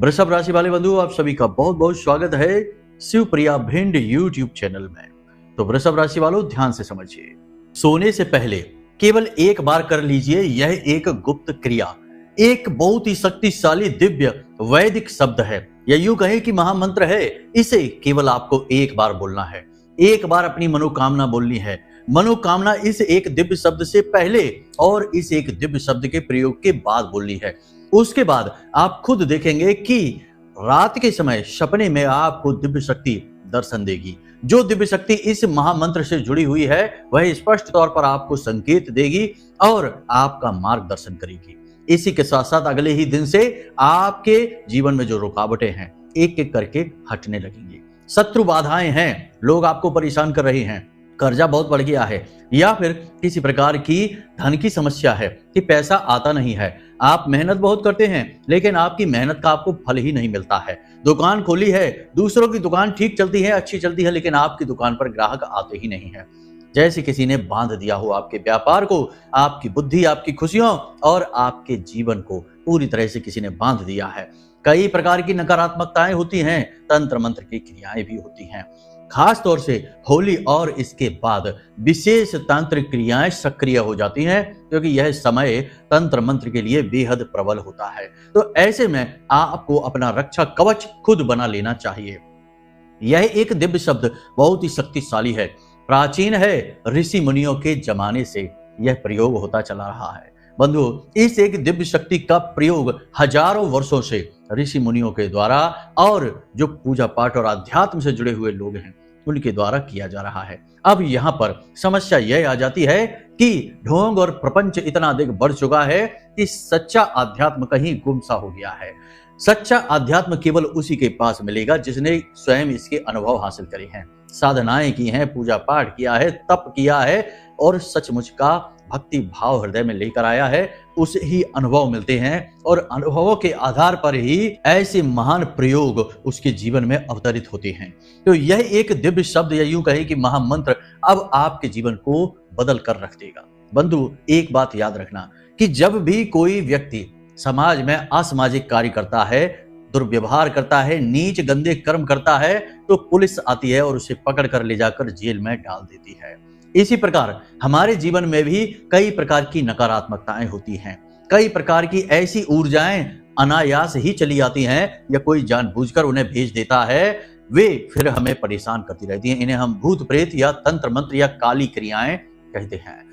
वृषभ राशि वाले बंधु, आप सभी का बहुत बहुत स्वागत है शिवप्रिया भिंड यूट्यूब चैनल में। तो वृषभ राशि वालों, ध्यान से समझिए। सोने से पहले केवल एक बार कर लीजिए यह एक गुप्त क्रिया। एक बहुत ही शक्तिशाली दिव्य वैदिक शब्द है, या यूं कहें कि महामंत्र है। इसे केवल आपको एक बार बोलना है, एक बार अपनी मनोकामना बोलनी है। मनोकामना इस एक दिव्य शब्द से पहले और इस एक दिव्य शब्द के प्रयोग के बाद बोलनी है। उसके बाद आप खुद देखेंगे कि रात के समय सपने में आपको दिव्य शक्ति दर्शन देगी। जो दिव्य शक्ति इस महामंत्र से जुड़ी हुई है वह स्पष्ट तौर पर आपको संकेत देगी और आपका मार्गदर्शन करेगी। इसी के साथ साथ अगले ही दिन से आपके जीवन में जो रुकावटें हैं एक एक करके हटने लगेंगी। शत्रु बाधाएं हैं, लोग आपको परेशान कर रहे हैं, कर्जा बहुत बढ़ गया है, या फिर किसी प्रकार की धन की समस्या है कि पैसा आता नहीं है। आप मेहनत बहुत करते हैं लेकिन आपकी मेहनत का आपको फल ही नहीं मिलता है। दुकान खोली है, दूसरों की दुकान ठीक चलती है, अच्छी चलती है, लेकिन आपकी दुकान पर ग्राहक आते ही नहीं है। जैसे किसी ने बांध दिया हो आपके व्यापार को, आपकी बुद्धि, आपकी खुशियों और आपके जीवन को पूरी तरह से किसी ने बांध दिया है। कई प्रकार की नकारात्मकताएं होती हैं, तंत्र मंत्र की क्रियाएं भी होती हैं। खास तौर से होली और इसके बाद विशेष तांत्रिक क्रियाएं सक्रिय हो जाती हैं, क्योंकि यह समय तंत्र मंत्र के लिए बेहद प्रबल होता है। तो ऐसे में आपको अपना रक्षा कवच खुद बना लेना चाहिए। यह एक दिव्य शब्द बहुत ही शक्तिशाली है, प्राचीन है, ऋषि मुनियों के जमाने से यह प्रयोग होता चला रहा है। बंधु, इस एक दिव्य शक्ति का प्रयोग हजारों वर्षों से ऋषि मुनियों के द्वारा और जो पूजा पाठ और अध्यात्म से जुड़े हुए लोग हैं उनके द्वारा किया जा रहा है। अब यहाँ पर समस्या यह आ जाती है कि ढोंग और प्रपंच इतना अधिक बढ़ चुका है कि सच्चा अध्यात्म कहीं गुमसा हो गया है। सच्चा अध्यात्म केवल उसी के पास मिलेगा जिसने स्वयं इसके अनुभव हासिल करे हैं, साधनाएं की हैं, पूजा पाठ किया है, तप किया है और सचमुच का भक्ति भाव हृदय में लेकर आया है। उसे ही अनुभव मिलते हैं और अनुभवों के आधार पर ही ऐसे महान प्रयोग उसके जीवन में अवतरित होते हैं। तो यह एक दिव्य शब्द, या यूं कहे कि महामंत्र, अब आपके जीवन को बदल कर रख देगा। बंधु, एक बात याद रखना कि जब भी कोई व्यक्ति समाज में असामाजिक कार्य करता है, दुर्व्यवहार करता है, नीच गंदे कर्म करता है, तो पुलिस आती है और उसे पकड़ कर ले जाकर जेल में डाल देती है। इसी प्रकार हमारे जीवन में भी कई प्रकार की नकारात्मकताएं होती हैं, कई प्रकार की ऐसी ऊर्जाएं अनायास ही चली आती हैं, या कोई जानबूझकर उन्हें भेज देता है, वे फिर हमें परेशान करती रहती हैं। इन्हें हम भूत प्रेत या तंत्र मंत्र या काली क्रियाएं कहते हैं।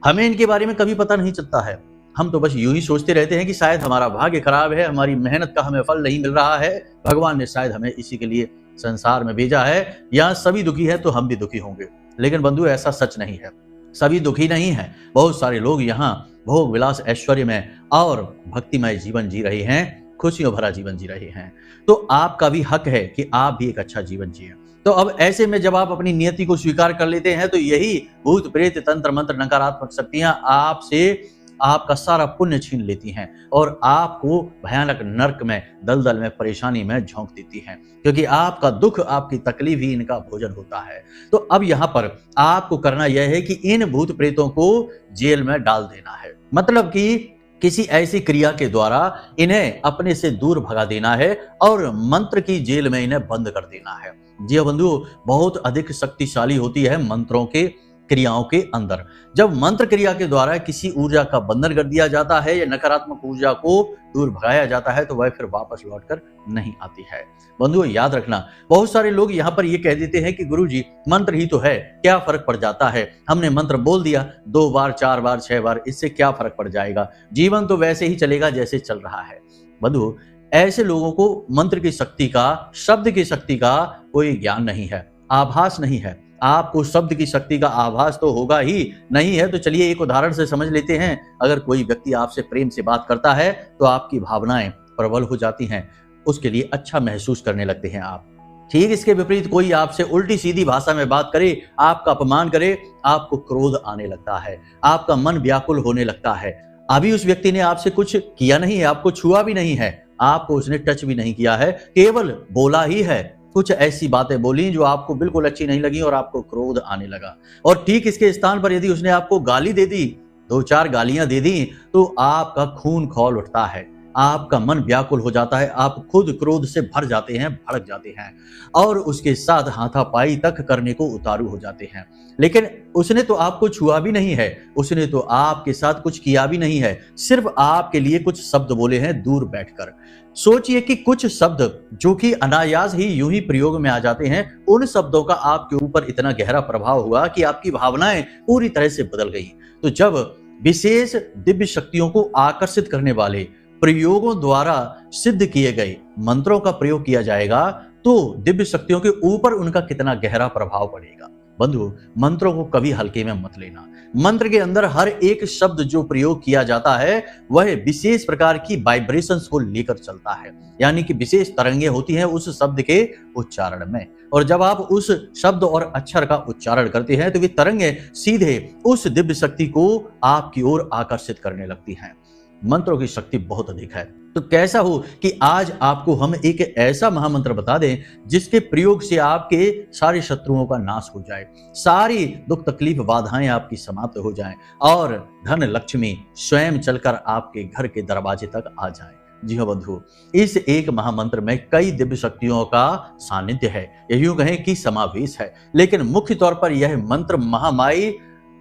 हमें इनके बारे में कभी पता नहीं चलता है। हम तो बस यूं ही सोचते रहते हैं कि शायद हमारा भाग्य खराब है, हमारी मेहनत का हमें फल नहीं मिल रहा है, भगवान ने शायद हमें इसी के लिए संसार में भेजा है, या सभी दुखी है तो हम भी दुखी होंगे। लेकिन बंधु, ऐसा सच नहीं है। सभी दुखी नहीं है। बहुत सारे लोग यहाँ भोग विलास ऐश्वर्य में और भक्तिमय जीवन जी रहे हैं, खुशियों भरा जीवन जी रहे हैं। तो आपका भी हक है कि आप भी एक अच्छा जीवन जिए। तो अब ऐसे में जब आप अपनी नियति को स्वीकार कर लेते हैं तो यही भूत प्रेत तंत्र मंत्र नकारात्मक शक्तियां आपसे आपका सारा पुण्य छीन लेती हैं और आपको भयानक नरक में, दलदल में, परेशानी में झोंक देती हैं, क्योंकि आपका दुख, आपकी तकलीफ ही इनका भोजन होता है। तो अब यहाँ पर आपको करना यह है कि इन भूत प्रेतों को जेल में डाल देना है। मतलब कि किसी ऐसी क्रिया के द्वारा इन्हें अपने से दूर भगा देना है और मंत्र की जेल में इन्हें बंद कर देना है। जी बंधु, बहुत अधिक शक्तिशाली होती है मंत्रों के क्रियाओं के अंदर। जब मंत्र क्रिया के द्वारा किसी ऊर्जा का बंधन कर दिया जाता है या नकारात्मक ऊर्जा को दूर भगाया जाता है तो वह फिर वापस लौटकर नहीं आती है। बंधुओं, याद रखना, बहुत सारे लोग यहाँ पर ये कह देते हैं कि गुरुजी मंत्र ही तो है, क्या फर्क पड़ जाता है, हमने मंत्र बोल दिया 2 बार 4 बार 6 बार, इससे क्या फर्क पड़ जाएगा, जीवन तो वैसे ही चलेगा जैसे चल रहा है। बंधु, ऐसे लोगों को मंत्र की शक्ति का, शब्द की शक्ति का कोई ज्ञान नहीं है, आभास नहीं है। आपको शब्द की शक्ति का आभास तो होगा ही नहीं है। तो चलिए एक उदाहरण से समझ लेते हैं। अगर कोई व्यक्ति आपसे प्रेम से बात करता है तो आपकी भावनाएं प्रबल हो जाती हैं, उसके लिए अच्छा महसूस करने लगते हैं आप। ठीक इसके विपरीत कोई आपसे उल्टी सीधी भाषा में बात करे, आपका अपमान करे, आपको क्रोध आने लगता है, आपका मन व्याकुल होने लगता है। अभी उस व्यक्ति ने आपसे कुछ किया नहीं है, आपको छुआ भी नहीं है, आपको उसने टच भी नहीं किया है, केवल बोला ही है। कुछ ऐसी बातें बोली जो आपको बिल्कुल अच्छी नहीं लगी और आपको क्रोध आने लगा। और ठीक इसके स्थान पर यदि उसने आपको गाली दे दी, 2-4 गालियां दे दी, तो आपका खून खौल उठता है। आपका मन व्याकुल हो जाता है, आप खुद क्रोध से भर जाते हैं, भड़क जाते हैं और उसके साथ हाथापाई तक करने को उतारू हो जाते हैं। लेकिन उसने तो आपको छुआ भी नहीं है, उसने तो आपके साथ कुछ किया भी नहीं है, सिर्फ आपके लिए कुछ शब्द बोले हैं दूर बैठकर। सोचिए कि कुछ शब्द जो कि अनायास ही यूं ही प्रयोग में आ जाते हैं, उन शब्दों का आपके ऊपर इतना गहरा प्रभाव हुआ कि आपकी भावनाएं पूरी तरह से बदल गई। तो जब विशेष दिव्य शक्तियों को आकर्षित करने वाले प्रयोगों द्वारा सिद्ध किए गए मंत्रों का प्रयोग किया जाएगा, तो दिव्य शक्तियों के ऊपर उनका कितना गहरा प्रभाव पड़ेगा। बंधु, मंत्रों को कभी हल्के में मत लेना। मंत्र के अंदर हर एक शब्द जो प्रयोग किया जाता है वह विशेष प्रकार की वाइब्रेशंस को लेकर चलता है, यानी कि विशेष तरंगे होती हैं उस शब्द के उच्चारण में। और जब आप उस शब्द और अक्षर का उच्चारण करते हैं तो वे तरंगे सीधे उस दिव्य शक्ति को आपकी ओर आकर्षित करने लगती हैं। मंत्रों की शक्ति बहुत अधिक है। तो कैसा हो कि आज आपको हम एक ऐसा महामंत्र बता दें जिसके प्रयोग से आपके सारे शत्रुओं का नाश हो जाए, सारी दुख तकलीफ बाधाएं आपकी समाप्त हो जाएं और धन लक्ष्मी स्वयं चलकर आपके घर के दरवाजे तक आ जाए। जी हाँ बंधु, इस एक महामंत्र में कई दिव्य शक्तियों का सानिध्य है, यूं कहें कि समावेश है। लेकिन मुख्य तौर पर यह मंत्र महामाई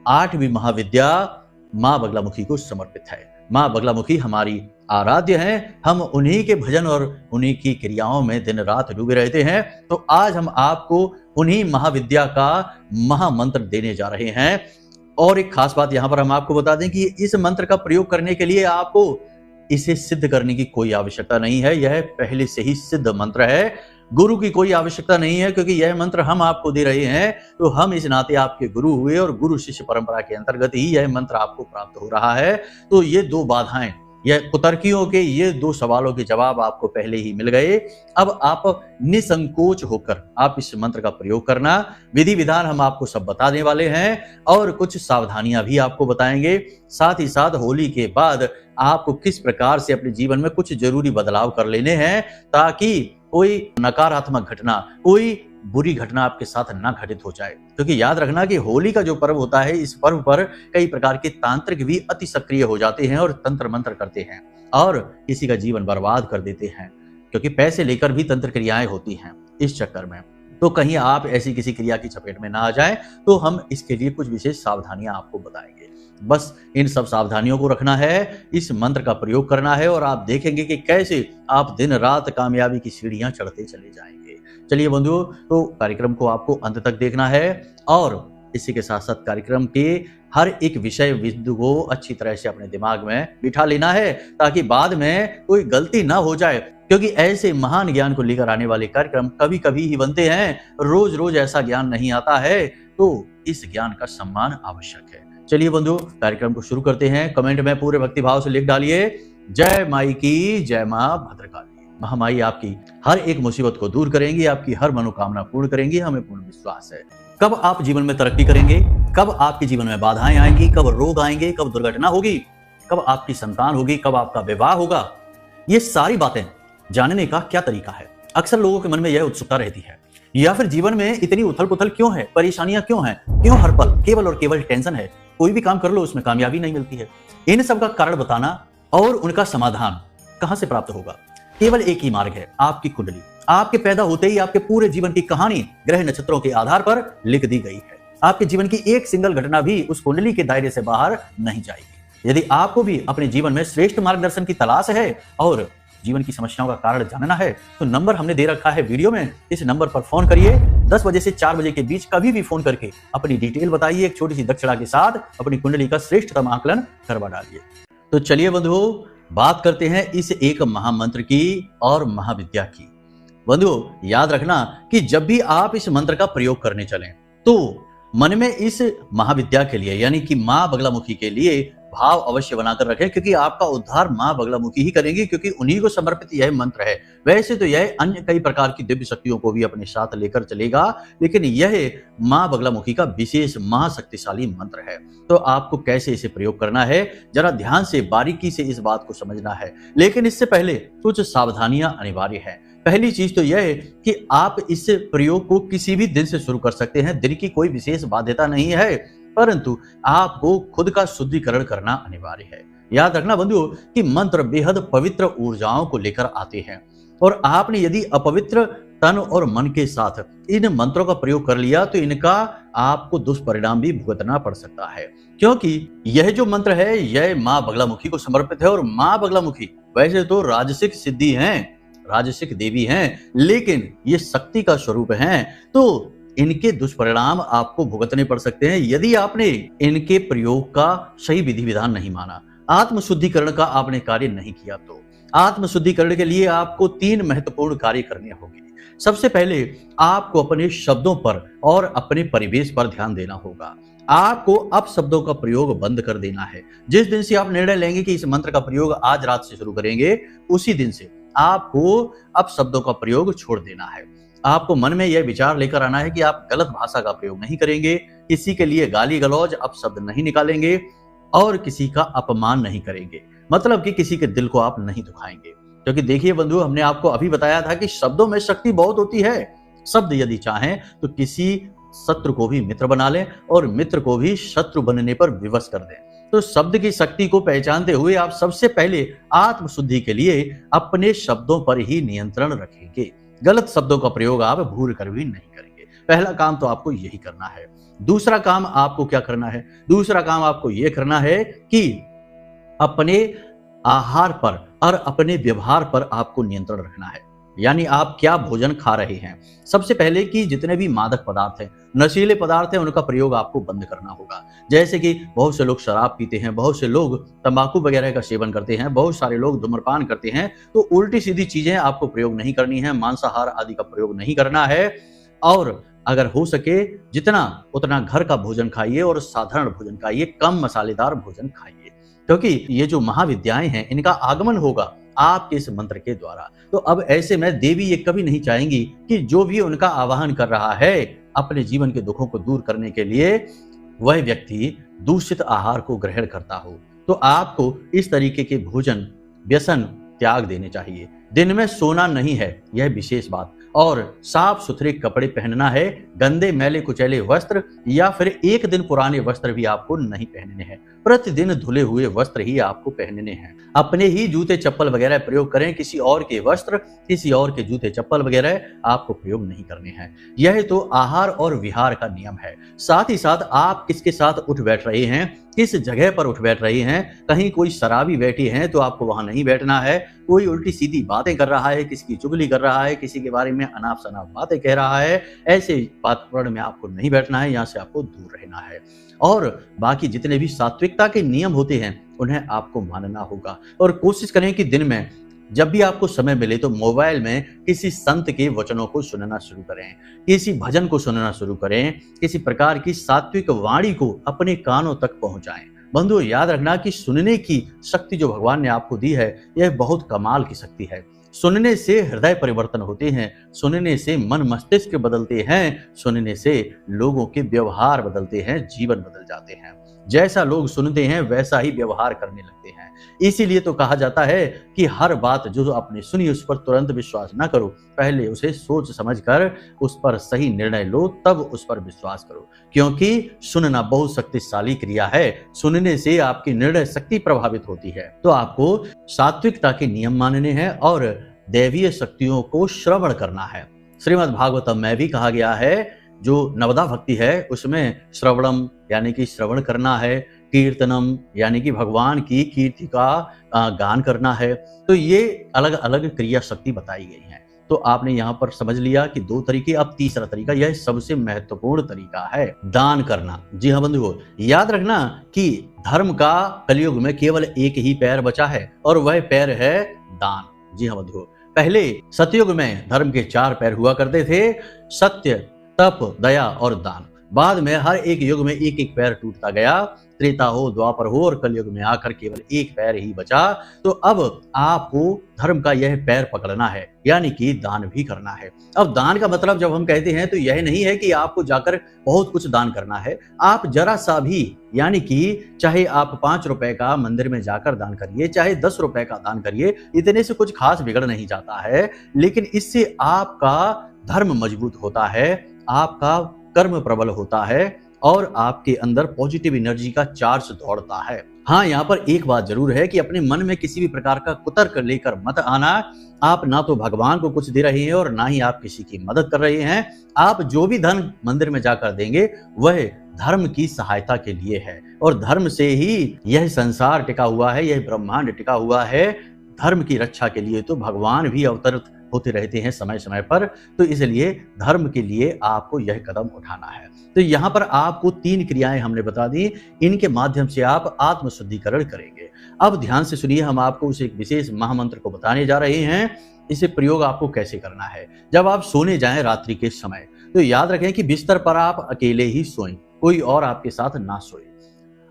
8वीं महाविद्या मां बगलामुखी को समर्पित है। मां बगलामुखी हमारी आराध्य हैं, हम उन्हीं के भजन और उन्हीं की क्रियाओं में दिन रात डूबे रहते हैं। तो आज हम आपको उन्हीं महाविद्या का महामंत्र देने जा रहे हैं। और एक खास बात यहां पर हम आपको बता दें कि इस मंत्र का प्रयोग करने के लिए आपको इसे सिद्ध करने की कोई आवश्यकता नहीं है, यह पहले से ही सिद्ध मंत्र है। गुरु की कोई आवश्यकता नहीं है, क्योंकि यह मंत्र हम आपको दे रहे हैं तो हम इस नाते आपके गुरु हुए और गुरु शिष्य परंपरा के अंतर्गत ही यह मंत्र आपको प्राप्त हो रहा है। तो ये दो बाधाएं, यह कुतर्कियों के ये दो सवालों के जवाब आपको पहले ही मिल गए। अब आप निसंकोच होकर आप इस मंत्र का प्रयोग करना। विधि विधान हम आपको सब बताने वाले हैं और कुछ सावधानियां भी आपको बताएंगे। साथ ही साथ होली के बाद आपको किस प्रकार से अपने जीवन में कुछ जरूरी बदलाव कर लेने हैं ताकि कोई नकारात्मक घटना, कोई बुरी घटना आपके साथ ना घटित हो जाए। क्योंकि याद रखना कि होली का जो पर्व होता है, इस पर्व पर कई प्रकार के तांत्रिक भी अति सक्रिय हो जाते हैं और तंत्र मंत्र करते हैं और किसी का जीवन बर्बाद कर देते हैं, क्योंकि पैसे लेकर भी तंत्र क्रियाएं होती हैं इस चक्कर में। तो कहीं आप ऐसी किसी क्रिया की चपेट में ना आ जाएं, तो हम इसके लिए कुछ विशेष सावधानियां आपको बताएंगे। बस इन सब सावधानियों को रखना है, इस मंत्र का प्रयोग करना है और आप देखेंगे कि कैसे आप दिन रात कामयाबी की सीढ़ियां चढ़ते चले जाएंगे। चलिए बंधुओं, तो कार्यक्रम को आपको अंत तक देखना है और इसी के साथ साथ कार्यक्रम के हर एक विषय बिंदु को अच्छी तरह से अपने दिमाग में बिठा लेना है ताकि बाद में कोई गलती ना हो जाए। क्योंकि ऐसे महान ज्ञान को लेकर आने वाले कार्यक्रम कभी कभी ही बनते हैं, रोज रोज ऐसा ज्ञान नहीं आता है, तो इस ज्ञान का सम्मान आवश्यक है। चलिए बंधु, कार्यक्रम को शुरू करते हैं। कमेंट में पूरे भक्ति भाव से लिख डालिए, जय माई की, जय मां भद्रकाली। महामाई आपकी हर एक मुसीबत को दूर करेंगी, आपकी हर मनोकामना पूर्ण करेंगी, हमें पूर्ण विश्वास है। कब आप जीवन में तरक्की करेंगे, कब आपके जीवन में बाधाएं आएंगी, कब रोग आएंगे, कब दुर्घटना होगी, कब आपकी संतान होगी, कब आपका विवाह होगा, ये सारी बातें जानने का क्या तरीका है? अक्सर लोगों के मन में यह उत्सुकता रहती है। या फिर जीवन में इतनी उथल पुथल क्यों है, परेशानियां क्यों हैं, क्यों हर पल केवल और केवल टेंशन है, कोई भी काम कर लो उसमें कामयाबी नहीं मिलती है। इन सब का कारण बताना और उनका समाधान कहां से प्राप्त होगा? केवल एक ही मार्ग है, आपकी कुंडली। आपके पैदा होते ही आपके पूरे जीवन की कहानी ग्रह नक्षत्रों के आधार पर लिख दी गई है। आपके जीवन की एक सिंगल घटना भी उस कुंडली के दायरे से बाहर नहीं जाएगी। यदि आपको भी अपने जीवन में श्रेष्ठ मार्गदर्शन की तलाश है और जीवन की समस्याओं का कारण जानना है, तो नंबर हमने दे रखा है वीडियो में। इस नंबर पर फोन करिए। 10 बजे से 4 बजे के बीच कभी भी फोन करके अपनी डिटेल बताइए, एक छोटी सी दक्षिणा के साथ अपनी कुंडली का श्रेष्ठतम आकलन करवा डालिए। तो चलिए बंधुओं, बात करते हैं इस एक महामंत्र की और महाविद्या की। बंधुओं, याद रखना कि जब भी आप इस मंत्र का प्रयोग करने चलें तो मन में इस महाविद्या के लिए यानी कि मां बगलामुखी के लिए भाव अवश्य बनाकर रखें, क्योंकि आपका उद्धार मां बगलामुखी ही करेंगी, क्योंकि उन्हीं को समर्पित यह मंत्र है। वैसे तो यह अन्य कई प्रकार की दिव्य शक्तियों को भी अपने साथ लेकर चलेगा, लेकिन यह मां बगलामुखी का विशेष महाशक्तिशाली मंत्र है। तो आपको कैसे इसे प्रयोग करना है, जरा ध्यान से बारीकी से इस बात को समझना है। लेकिन इससे पहले कुछ सावधानियां अनिवार्य है। पहली चीज तो यह है कि आप इस प्रयोग को किसी भी दिन से शुरू कर सकते हैं। दिन की कोई विशेष बाध्यता नहीं है, परंतु आपको खुद का शुद्धिकरण करना अनिवार्य है। याद रखना बंधुओं कि मंत्र बेहद पवित्र ऊर्जाओं को लेकर आते हैं और आपने यदि अपवित्र तन और मन के साथ इन मंत्रों का प्रयोग कर लिया तो इनका आपको दुष्परिणाम भी भुगतना पड़ सकता है, क्योंकि यह जो मंत्र है यह माँ बगलामुखी को समर्पित है और माँ बगलामुखी वैसे तो राजसिक सिद्धि हैं, राजसिक देवी हैं, लेकिन ये शक्ति का स्वरूप हैं, तो इनके दुष्परिणाम आपको भुगतने पड़ सकते हैं यदि आपने इनके प्रयोग का सही विधि विधान नहीं माना, आत्म शुद्धिकरण का आपने कार्य नहीं किया। तो आत्म शुद्धिकरण के लिए आपको 3 महत्वपूर्ण कार्य करने होंगे। सबसे पहले आपको अपने शब्दों पर और अपने परिवेश पर ध्यान देना होगा। आपको अपशब्दों का प्रयोग बंद कर देना है। जिस दिन से आप निर्णय लेंगे कि इस मंत्र का प्रयोग आज रात से शुरू करेंगे, उसी दिन से आपको अपशब्दों का प्रयोग छोड़ देना है। आपको मन में यह विचार लेकर आना है कि आप गलत भाषा का प्रयोग नहीं करेंगे, किसी के लिए गाली गलौज अपशब्द नहीं निकालेंगे और किसी का अपमान नहीं करेंगे, मतलब कि किसी के दिल को आप नहीं दुखाएंगे। क्योंकि देखिए बंधु, हमने आपको अभी बताया था कि शब्दों में शक्ति बहुत होती है। शब्द यदि चाहें तो किसी शत्रु को भी मित्र बना लें और मित्र को भी शत्रु बनने पर विवश कर दें। तो शब्द की शक्ति को पहचानते हुए आप सबसे पहले आत्म शुद्धि के लिए अपने शब्दों पर ही नियंत्रण रखेंगे। गलत शब्दों का प्रयोग आप भूल कर भी नहीं करेंगे। पहला काम तो आपको यही करना है। दूसरा काम आपको क्या करना है? दूसरा काम आपको यह करना है कि अपने आहार पर और अपने व्यवहार पर आपको नियंत्रण रखना है। यानी आप क्या भोजन खा रहे हैं। सबसे पहले कि जितने भी मादक पदार्थ हैं, नशीले पदार्थ हैं, उनका प्रयोग आपको बंद करना होगा। जैसे कि बहुत से लोग शराब पीते हैं, बहुत से लोग तंबाकू वगैरह का सेवन करते हैं, बहुत सारे लोग धूम्रपान करते हैं। तो उल्टी सीधी चीजें आपको प्रयोग नहीं करनी है, मांसाहार आदि का प्रयोग नहीं करना है। और अगर हो सके जितना उतना घर का भोजन खाइए और साधारण भोजन खाइए, कम मसालेदार भोजन खाइए, क्योंकि ये जो महाविद्याएं हैं इनका आगमन होगा आपके इस मंत्र के द्वारा। तो अब ऐसे में देवी ये कभी नहीं चाहेंगी कि जो भी उनका आवाहन कर रहा है अपने जीवन के दुखों को दूर करने के लिए, वह व्यक्ति दूषित आहार को ग्रहण करता हो। तो आपको इस तरीके के भोजन व्यसन त्याग देने चाहिए। दिन में सोना नहीं है, यह विशेष बात, और साफ सुथरे कपड़े पहनना है। गंदे मैले कुचैले वस्त्र या फिर एक दिन पुराने वस्त्र भी आपको नहीं पहनने हैं। प्रतिदिन धुले हुए वस्त्र ही आपको पहनने हैं। अपने ही जूते चप्पल वगैरह प्रयोग करें, किसी और के वस्त्र, किसी और के जूते चप्पल वगैरह आपको प्रयोग नहीं करने हैं। यह तो आहार और विहार का नियम है। साथ ही साथ आप किसके साथ उठ बैठ रहे हैं, किस जगह पर उठ बैठ रहे हैं। कहीं कोई शराबी बैठी है तो आपको वहां नहीं बैठना है। कोई उल्टी सीधी बातें कर रहा है, किसी की चुगली कर रहा है, किसी के बारे में अनाप शनाप बातें कह रहा है, ऐसे वातावरण में आपको नहीं बैठना है, यहाँ से आपको दूर रहना है। और बाकी जितने भी सात्विकता के नियम होते हैं उन्हें आपको मानना होगा। और कोशिश करें कि दिन में जब भी आपको समय मिले तो मोबाइल में किसी संत के वचनों को सुनना शुरू करें, किसी भजन को सुनना शुरू करें, किसी प्रकार की सात्विक वाणी को अपने कानों तक पहुंचाएं। बंधुओं, याद रखना कि सुनने की शक्ति जो भगवान ने आपको दी है यह बहुत कमाल की शक्ति है। सुनने से हृदय परिवर्तन होते हैं, सुनने से मन मस्तिष्क बदलते हैं, सुनने से लोगों के व्यवहार बदलते हैं, जीवन बदल जाते हैं। जैसा लोग सुनते हैं वैसा ही व्यवहार करने लगते हैं। इसीलिए तो कहा जाता है कि हर बात जो आपने सुनी उस पर तुरंत विश्वास न करो, पहले उसे सोच समझकर उस पर सही निर्णय लो, तब उस पर विश्वास करो। क्योंकि सुनना बहुत शक्तिशाली क्रिया है। सुनने से आपकी निर्णय शक्ति प्रभावित होती है। तो आपको सात्विकता के नियम मानने हैं और दैवीय शक्तियों को श्रवण करना है। श्रीमद् भागवतम में भी कहा गया है, जो नवदा भक्ति है उसमें श्रवणम यानी कि श्रवण करना है, कीर्तनम यानी कि भगवान की कीर्ति का गान करना है। तो ये अलग अलग क्रिया शक्ति बताई गई है। तो आपने यहाँ पर समझ लिया कि 2 तरीके। अब तीसरा तरीका, यह सबसे महत्वपूर्ण तरीका है, दान करना। जी हाँ बंधुओं, याद रखना कि धर्म का कलयुग में केवल एक ही पैर बचा है और वह पैर है दान। जी हाँ बंधुओं, पहले सतयुग में धर्म के 4 पैर हुआ करते थे, सत्य, तप, दया और दान। बाद में हर एक युग में एक एक पैर टूटता गया। त्रेता हो, द्वापर हो और कलयुग में आकर केवल एक पैर ही बचा। तो अब आपको धर्म का यह पैर पकड़ना है, यानी कि दान भी करना है। अब दान का मतलब जब हम कहते हैं तो यह नहीं है कि आपको जाकर बहुत कुछ दान करना है। आप जरा सा भी, यानी कि चाहे आप 5 रुपए का मंदिर में जाकर दान करिए, चाहे 10 रुपए का दान करिए, इतने से कुछ खास बिगड़ नहीं जाता है। लेकिन इससे आपका धर्म मजबूत होता है, आपका कर्म प्रबल होता है और आपके अंदर पॉजिटिव एनर्जी का चार्ज दौड़ता है। हाँ, यहाँ पर एक बात जरूर है कि अपने मन में किसी भी प्रकार का कुतर्क लेकर मत आना। आप ना तो भगवान को कुछ दे रहे हैं और ना ही आप किसी की मदद कर रहे हैं। आप जो भी धन मंदिर में जाकर देंगे वह धर्म की सहायता के लिए है, और धर्म से ही यह संसार टिका हुआ है, यह ब्रह्मांड टिका हुआ है। धर्म की रक्षा के लिए तो भगवान भी अवतरित होते रहते हैं समय समय पर, तो इसलिए धर्म के लिए आपको यह कदम उठाना है। तो यहाँ पर आपको 3 क्रियाएं हमने बता दी, इनके माध्यम से आप आत्मशुद्धिकरण करेंगे। अब ध्यान से सुनिए, हम आपको उस एक विशेष महामंत्र को बताने जा रहे हैं। इसे प्रयोग आपको कैसे करना है। जब आप सोने जाएं रात्रि के समय, तो याद रखें कि बिस्तर पर आप अकेले ही सोएं, कोई और आपके साथ ना सोए।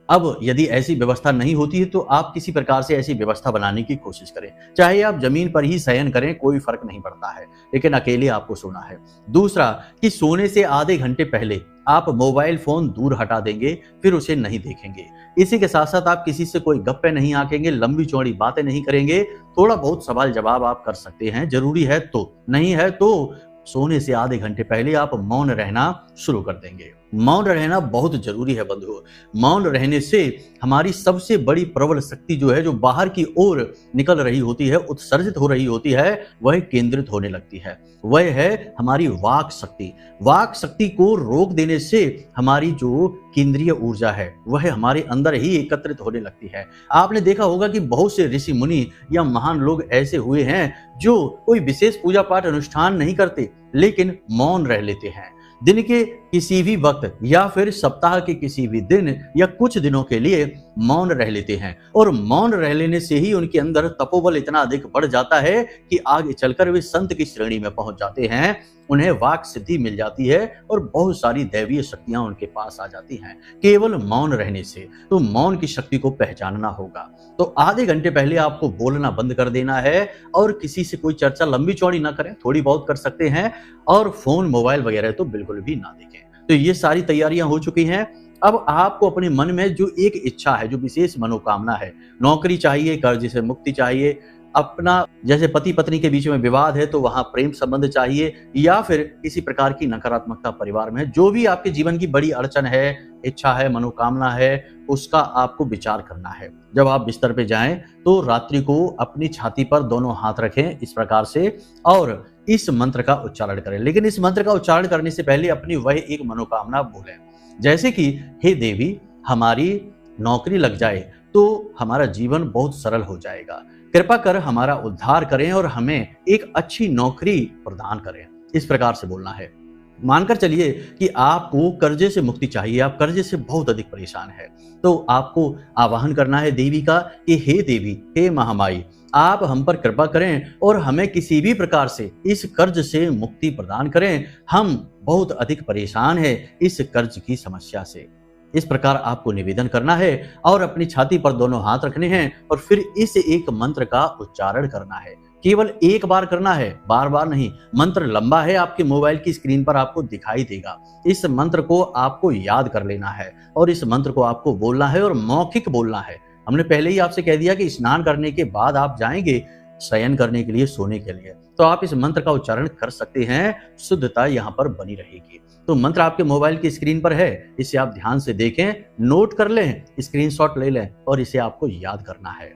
अब यदि ऐसी व्यवस्था नहीं होती है तो आप किसी प्रकार से ऐसी व्यवस्था बनाने की कोशिश करें। चाहे आप जमीन पर ही शयन करें, कोई फर्क नहीं पड़ता है, लेकिन अकेले आपको सोना है। दूसरा, कि सोने से आधे घंटे पहले आप मोबाइल फोन दूर हटा देंगे, फिर उसे नहीं देखेंगे। इसी के साथ साथ आप किसी से कोई गप्पे नहीं आंकेंगे, लंबी चौड़ी बातें नहीं करेंगे। थोड़ा बहुत सवाल जवाब आप कर सकते हैं, जरूरी है तो, नहीं है तो सोने से आधे घंटे पहले आप मौन रहना शुरू कर देंगे। मौन रहना बहुत जरूरी है बंधुओं। मौन रहने से हमारी सबसे बड़ी प्रबल शक्ति जो है, जो बाहर की ओर निकल रही होती है, उत्सर्जित हो रही होती है, वह केंद्रित होने लगती है। वह है हमारी वाक शक्ति। वाक शक्ति को रोक देने से हमारी जो केंद्रीय ऊर्जा है वह हमारे अंदर ही एकत्रित होने लगती है। आपने देखा होगा कि बहुत से ऋषि मुनि या महान लोग ऐसे हुए हैं जो कोई विशेष पूजा पाठ अनुष्ठान नहीं करते, लेकिन मौन रह लेते हैं। दिन के किसी भी वक्त या फिर सप्ताह के किसी भी दिन या कुछ दिनों के लिए मौन रह लेते हैं, और मौन रह लेने से ही उनके अंदर तपोबल इतना अधिक बढ़ जाता है कि आगे चलकर वे संत की श्रेणी में पहुंच जाते हैं। उन्हें वाक सिद्धि मिल जाती है और बहुत सारी दैवीय शक्तियां उनके पास आ जाती हैं केवल मौन रहने से। तो मौन की शक्ति को पहचानना होगा। तो आधे घंटे पहले आपको बोलना बंद कर देना है, और किसी से कोई चर्चा लंबी चौड़ी ना करें, थोड़ी बहुत कर सकते हैं, और फोन मोबाइल वगैरह तो बिल्कुल भी ना देखें। तो ये सारी तैयारियां हो चुकी हैं। अब आपको अपने मन में जो एक इच्छा है, जो विशेष मनोकामना है, नौकरी चाहिए, कर्ज से मुक्ति चाहिए, अपना जैसे पति पत्नी के बीच में विवाद है तो वहां प्रेम संबंध चाहिए, या फिर किसी प्रकार की नकारात्मकता परिवार में, जो भी आपके जीवन की बड़ी अड़चन है, इच्छा है, मनोकामना है, उसका आपको विचार करना है। जब आप बिस्तर पे जाएं तो रात्रि को अपनी छाती पर दोनों हाथ रखें इस प्रकार से, और इस मंत्र का उच्चारण करें। लेकिन इस मंत्र का उच्चारण करने से पहले अपनी वह एक मनोकामना बोलें, जैसे कि हे देवी, हमारी नौकरी लग जाए तो हमारा जीवन बहुत सरल हो जाएगा। कृपा कर हमारा उद्धार करें और हमें एक अच्छी नौकरी प्रदान करें। इस प्रकार से बोलना है। मानकर चलिए कि आपको कर्जे से मुक्ति चाहिए, आप कर्जे से बहुत अधिक परेशान है, तो आपको आवाहन करना है देवी का कि हे देवी, हे महामाई, आप हम पर कृपा करें और हमें किसी भी प्रकार से इस कर्ज से मुक्ति प्रदान करें। हम बहुत अधिक परेशान हैं इस कर्ज की समस्या से। इस प्रकार आपको निवेदन करना है और अपनी छाती पर दोनों हाथ रखने हैं, और फिर इस एक मंत्र का उच्चारण करना है। केवल एक बार करना है, बार बार नहीं। मंत्र लंबा है, आपके मोबाइल की स्क्रीन पर आपको दिखाई देगा। इस मंत्र को आपको याद कर लेना है, और इस मंत्र को आपको बोलना है, और मौखिक बोलना है। हमने पहले ही आपसे कह दिया कि स्नान करने के बाद आप जाएंगे शयन करने के लिए, सोने के लिए, तो आप इस मंत्र का उच्चारण कर सकते हैं। शुद्धता यहाँ पर बनी रहेगी। तो मंत्र आपके मोबाइल की स्क्रीन पर है, इसे आप ध्यान से देखें, नोट कर लें, स्क्रीनशॉट ले लें, और इसे आपको याद करना है।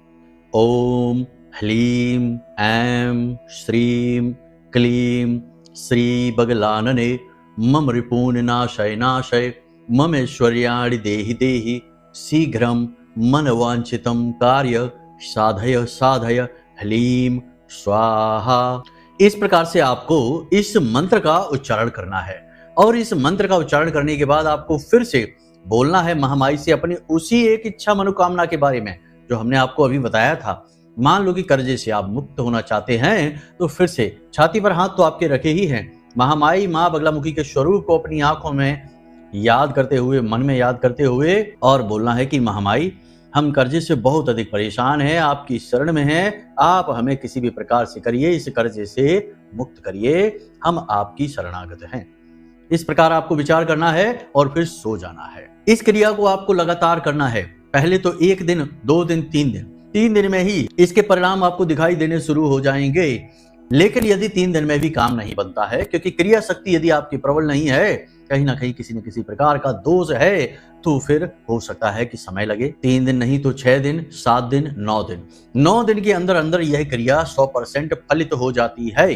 ओम ह्लीं ऐं श्रीं क्लीं श्री बगलानने मम रिपूर्णनाशय नाशय मम ऐश्वर्याणि देहि देहि शीघ्रं मनवांछितं कार्य साधय साधय ह्लीं स्वाहा। इस प्रकार से आपको इस मंत्र का उच्चारण करना है, और इस मंत्र का उच्चारण करने के बाद आपको फिर से बोलना है महामाई से अपनी उसी एक इच्छा मनोकामना के बारे में जो हमने आपको अभी बताया था। मान लो कि कर्जे से आप मुक्त होना चाहते हैं, तो फिर से छाती पर हाथ तो आपके रखे ही हैं, महामाई माँ बगलामुखी के स्वरूप को अपनी आंखों में याद करते हुए, मन में याद करते हुए, और बोलना है कि महामाई, हम कर्जे से बहुत अधिक परेशान हैं, आपकी शरण में हैं, आप हमें किसी भी प्रकार से करिए, इस कर्जे से मुक्त करिए, हम आपकी शरणागत हैं। इस प्रकार आपको विचार करना है और फिर सो जाना है। इस क्रिया को आपको लगातार करना है। पहले तो 1 दिन, 2 दिन, 3 दिन, 3 दिन में ही इसके परिणाम आपको दिखाई देने शुरू हो जाएंगे। लेकिन यदि 3 दिन में भी काम नहीं बनता है, क्योंकि क्रिया शक्ति यदि आपकी प्रबल नहीं है, कहीं ना कहीं किसी न किसी प्रकार का दोष है, तो फिर हो सकता है कि समय लगे। 3 दिन नहीं तो 6 दिन, 7 दिन, 9 दिन। 9 दिन के अंदर अंदर यह क्रिया 100% फलित हो जाती है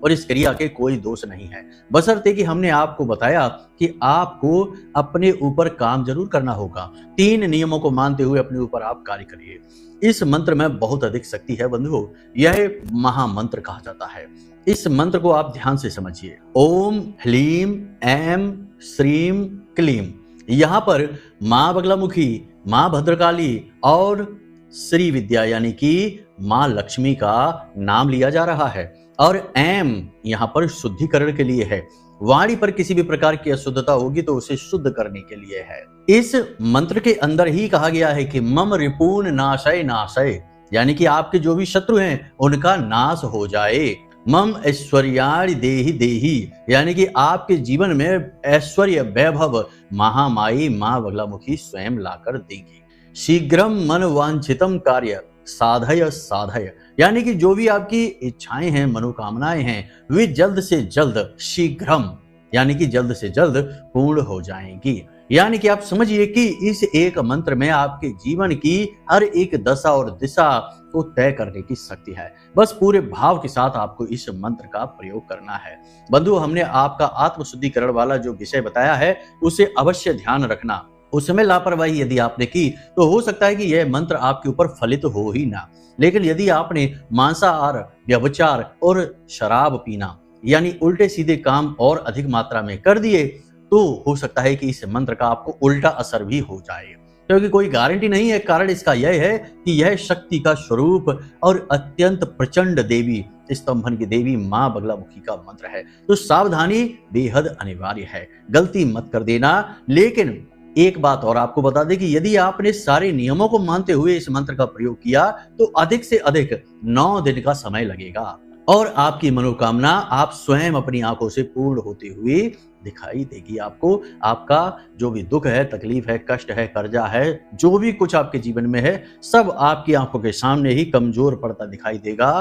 और इस क्रिया के कोई दोष नहीं है, बशर्ते कि हमने आपको बताया कि आपको अपने ऊपर काम जरूर करना होगा। 3 नियमों को मानते हुए अपने ऊपर आप कार्य करिए। इस मंत्र में बहुत अधिक शक्ति है बंधुओं, यह महामंत्र कहा जाता है। इस मंत्र को आप ध्यान से समझिए। ओम ह्लीम ऐम श्रीम क्लीम। यहाँ पर माँ बगलामुखी, माँ भद्रकाली और श्री विद्या यानी कि माँ लक्ष्मी का नाम लिया जा रहा है और ऐम यहाँ पर शुद्धिकरण के लिए है। वाणी पर किसी भी प्रकार की अशुद्धता होगी तो उसे शुद्ध करने के लिए है। इस मंत्र के अंदर ही कहा गया है कि मम रिपून नाशय नाशय, यानी कि आपके जो भी शत्रु हैं उनका नाश हो जाए। मम ऐश्वर्याणि देहि देहि, यानी कि आपके जीवन में ऐश्वर्य वैभव महामाई माँ बगलामुखी स्वयं लाकर देगी। शीघ्रम मन वांछितम कार्य साधय साधय, यानी कि जो भी आपकी इच्छाएं हैं, मनोकामनाएं हैं, वे जल्द से जल्द, शीघ्रम यानी कि जल्द से जल्द पूर्ण हो जाएंगी। यानी कि आप समझिए कि इस एक मंत्र में आपके जीवन की हर एक दशा और दिशा को तय करने की शक्ति है। बस पूरे भाव के साथ आपको इस मंत्र का प्रयोग करना है। बंधु, हमने आपका आत्म शुद्धिकरण वाला जो विषय बताया है उसे अवश्य ध्यान रखना। उसमें लापरवाही यदि आपने की तो हो सकता है कि यह मंत्र आपके ऊपर फलित हो ही ना। लेकिन यदि आपने मांसाहार, व्यभिचार और शराब पीना यानी उल्टे सीधे काम और अधिक मात्रा में कर दिए तो हो सकता है कि इस मंत्र का आपको उल्टा असर भी हो जाए, क्योंकि कोई गारंटी नहीं है। कारण इसका यह है कि यह शक्ति का स्वरूप और अत्यंत प्रचंड देवी, स्तंभन की देवी मां बगलामुखी का मंत्र है। तो सावधानी बेहद अनिवार्य है, गलती मत कर देना। लेकिन एक बात और आपको बता दें कि यदि आपने सारे नियमों को मानते हुए इस मंत्र का प्रयोग किया तो अधिक से अधिक 9 दिन का समय लगेगा और आपकी मनोकामना आप स्वयं अपनी आंखों से पूर्ण होते हुए दिखाई देगी। आपको आपका जो भी दुख है, तकलीफ है, कष्ट है, कर्जा है, जो भी कुछ आपके जीवन में है, सब आपकी आंखों के सामने ही कमजोर पड़ता दिखाई देगा,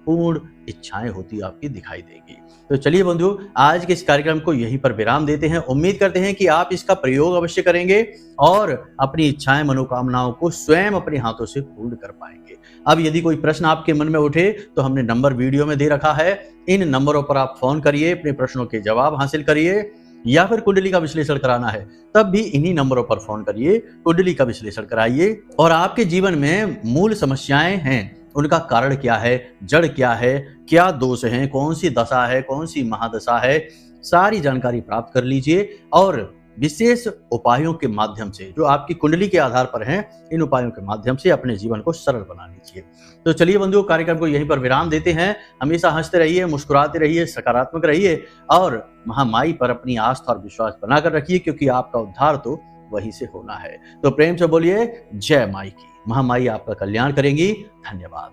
पूर्ण इच्छाएं होती आपकी दिखाई देगी। तो चलिए बंधु, आज के इस कार्यक्रम को यहीं पर विराम देते हैं। उम्मीद करते हैं कि आप इसका प्रयोग अवश्य करेंगे और अपनी इच्छाएं, मनोकामनाओं को स्वयं अपने हाथों से पूर्ण कर पाएंगे। अब यदि कोई प्रश्न आपके मन में उठे तो हमने नंबर वीडियो में दे रखा है, इन नंबरों पर आप फोन करिए, अपने प्रश्नों के जवाब हासिल करिए। या फिर कुंडली का विश्लेषण कराना है तब भी इन्हीं नंबरों पर फोन करिए, कुंडली का विश्लेषण कराइए और आपके जीवन में मूल समस्याएं हैं, उनका कारण क्या है, जड़ क्या है, क्या दोष हैं, कौन सी दशा है, कौन सी महादशा है, सारी जानकारी प्राप्त कर लीजिए और विशेष उपायों के माध्यम से जो आपकी कुंडली के आधार पर हैं, इन उपायों के माध्यम से अपने जीवन को सरल बना लीजिए। तो चलिए बंधुओं, कार्यक्रम को यहीं पर विराम देते हैं। हमेशा हंसते रहिए, मुस्कुराते रहिए, सकारात्मक रहिए और महामाई पर अपनी आस्था और विश्वास बनाकर रखिए, क्योंकि आपका उद्धार तो वहीं से होना है। तो प्रेम से बोलिए जय माई की। महामाई आपका कल्याण करेंगी। धन्यवाद।